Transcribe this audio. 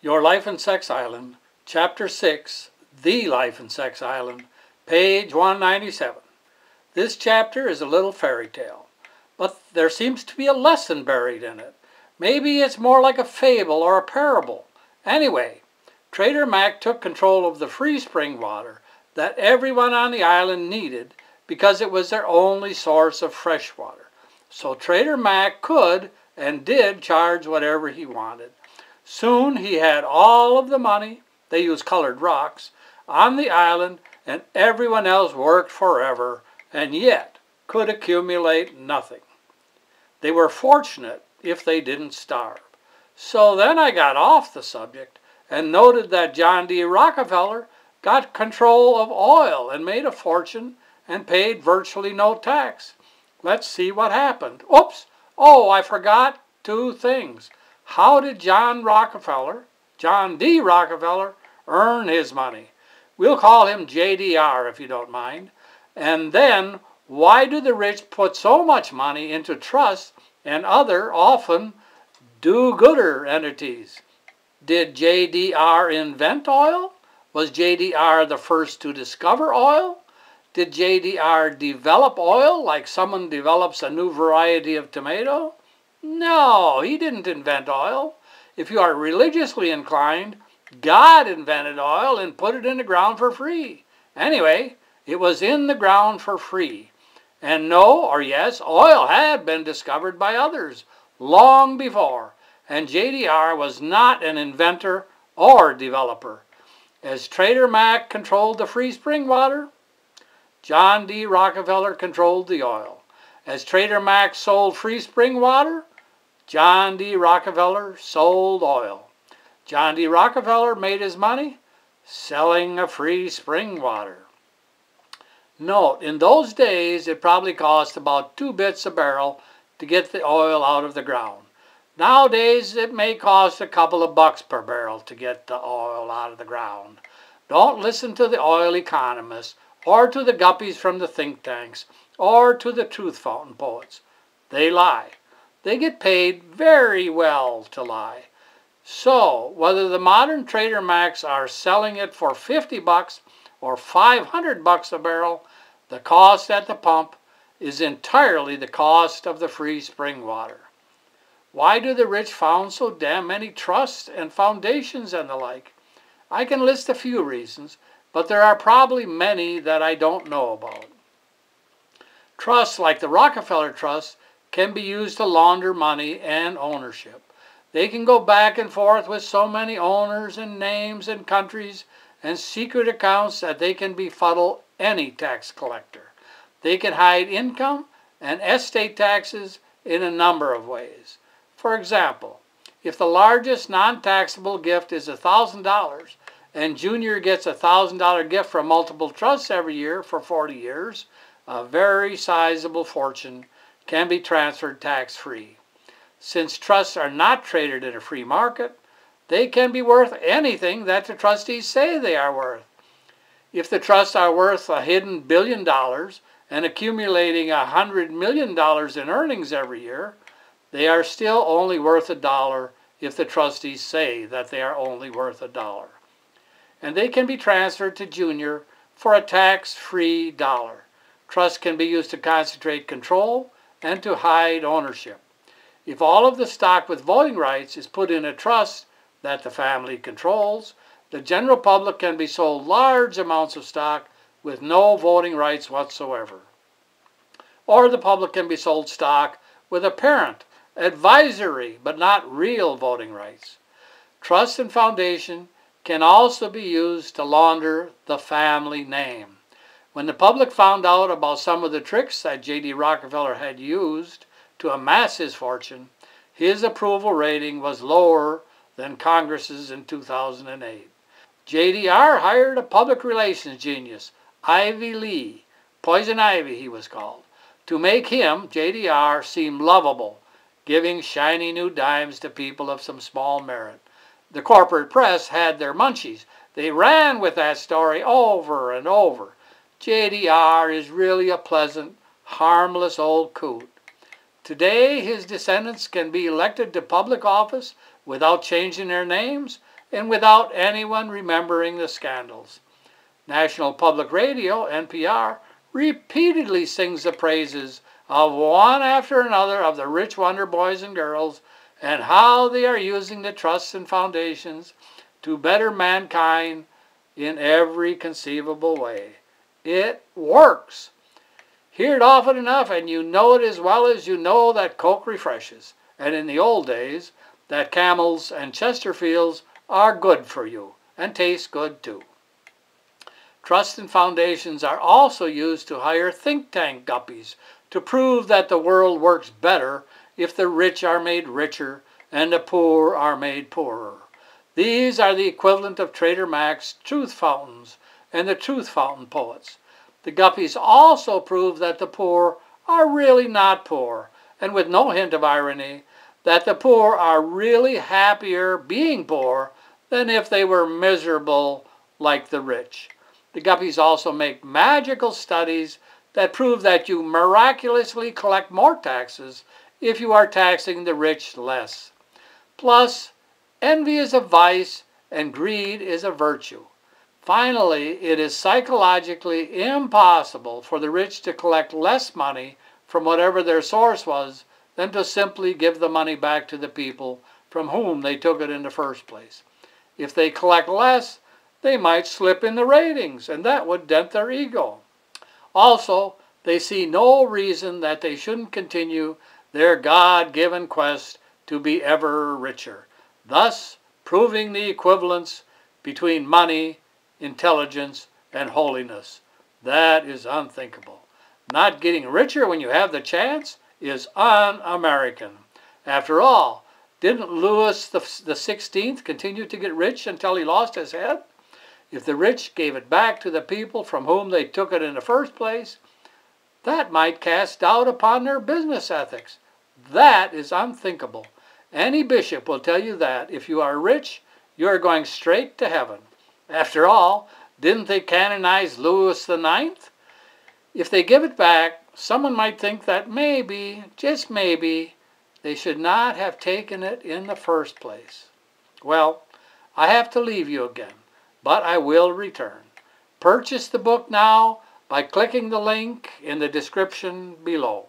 Your Life and Sex Island, Chapter 6, The Life and Sex Island, page 197. This chapter is a little fairy tale, but there seems to be a lesson buried in it. Maybe it's more like a fable or a parable. Anyway, Trader Mac took control of the free spring water that everyone on the island needed because it was their only source of fresh water. So Trader Mac could and did charge whatever he wanted. Soon he had all of the money, they used colored rocks, on the island, and everyone else worked forever and yet could accumulate nothing. They were fortunate if they didn't starve. So then I got off the subject and noted that John D. Rockefeller got control of oil and made a fortune and paid virtually no tax. Let's see what happened. Oops! Oh, I forgot two things. How did John D. Rockefeller, earn his money? We'll call him JDR if you don't mind. And then, why do the rich put so much money into trusts and other, often do-gooder entities? Did JDR invent oil? Was JDR the first to discover oil? Did JDR develop oil like someone develops a new variety of tomato? No, he didn't invent oil. If you are religiously inclined, God invented oil and put it in the ground for free. Anyway, it was in the ground for free. And no, or yes, oil had been discovered by others long before, and JDR was not an inventor or developer. As Trader Mac controlled the free spring water, John D. Rockefeller controlled the oil. As Trader Mac sold free spring water, John D. Rockefeller sold oil. John D. Rockefeller made his money selling a free spring water. Note, in those days it probably cost about 2 bits a barrel to get the oil out of the ground. Nowadays it may cost a couple of bucks per barrel to get the oil out of the ground. Don't listen to the oil economists or to the guppies from the think tanks or to the truth fountain poets. They lie. They get paid very well to lie. So, whether the modern Trader Macs are selling it for 50 bucks or 500 bucks a barrel, the cost at the pump is entirely the cost of the free spring water. Why do the rich found so damn many trusts and foundations and the like? I can list a few reasons, but there are probably many that I don't know about. Trusts like the Rockefeller Trust can be used to launder money and ownership. They can go back and forth with so many owners and names and countries and secret accounts that they can befuddle any tax collector. They can hide income and estate taxes in a number of ways. For example, if the largest non-taxable gift is $1,000 and Junior gets a $1,000 gift from multiple trusts every year for 40 years, a very sizable fortune can be transferred tax-free. Since trusts are not traded in a free market, they can be worth anything that the trustees say they are worth. If the trusts are worth a hidden $1 billion and accumulating $100 million in earnings every year, they are still only worth $1 if the trustees say that they are only worth $1. And they can be transferred to Junior for a tax-free dollar. Trusts can be used to concentrate control and to hide ownership. If all of the stock with voting rights is put in a trust that the family controls, the general public can be sold large amounts of stock with no voting rights whatsoever. Or the public can be sold stock with apparent, advisory, but not real voting rights. Trust and foundation can also be used to launder the family name. When the public found out about some of the tricks that J.D. Rockefeller had used to amass his fortune, his approval rating was lower than Congress's in 2008. JDR hired a public relations genius, Ivy Lee, Poison Ivy he was called, to make him, JDR, seem lovable, giving shiny new dimes to people of some small merit. The corporate press had their munchies. They ran with that story over and over. JDR is really a pleasant, harmless old coot. Today, his descendants can be elected to public office without changing their names and without anyone remembering the scandals. National Public Radio, NPR, repeatedly sings the praises of one after another of the rich wonder boys and girls and how they are using the trusts and foundations to better mankind in every conceivable way. It works. Hear it often enough and you know it as well as you know that Coke refreshes. And in the old days, that Camels and Chesterfields are good for you and taste good too. Trusts and foundations are also used to hire think tank guppies to prove that the world works better if the rich are made richer and the poor are made poorer. These are the equivalent of Trader Mac's truth fountains and the truth fountain poets. The guppies also prove that the poor are really not poor, and with no hint of irony, that the poor are really happier being poor than if they were miserable like the rich. The guppies also make magical studies that prove that you miraculously collect more taxes if you are taxing the rich less. Plus, envy is a vice and greed is a virtue. Finally, it is psychologically impossible for the rich to collect less money from whatever their source was than to simply give the money back to the people from whom they took it in the first place. If they collect less, they might slip in the ratings, and that would dent their ego. Also, they see no reason that they shouldn't continue their God-given quest to be ever richer, thus proving the equivalence between money, intelligence, and holiness. That is unthinkable. Not getting richer when you have the chance is un-American. After all, didn't Louis the 16th continue to get rich until he lost his head? If the rich gave it back to the people from whom they took it in the first place, that might cast doubt upon their business ethics. That is unthinkable. Any bishop will tell you that if you are rich, you are going straight to heaven. After all, didn't they canonize Louis IX? If they give it back, someone might think that maybe, just maybe, they should not have taken it in the first place. Well, I have to leave you again, but I will return. Purchase the book now by clicking the link in the description below.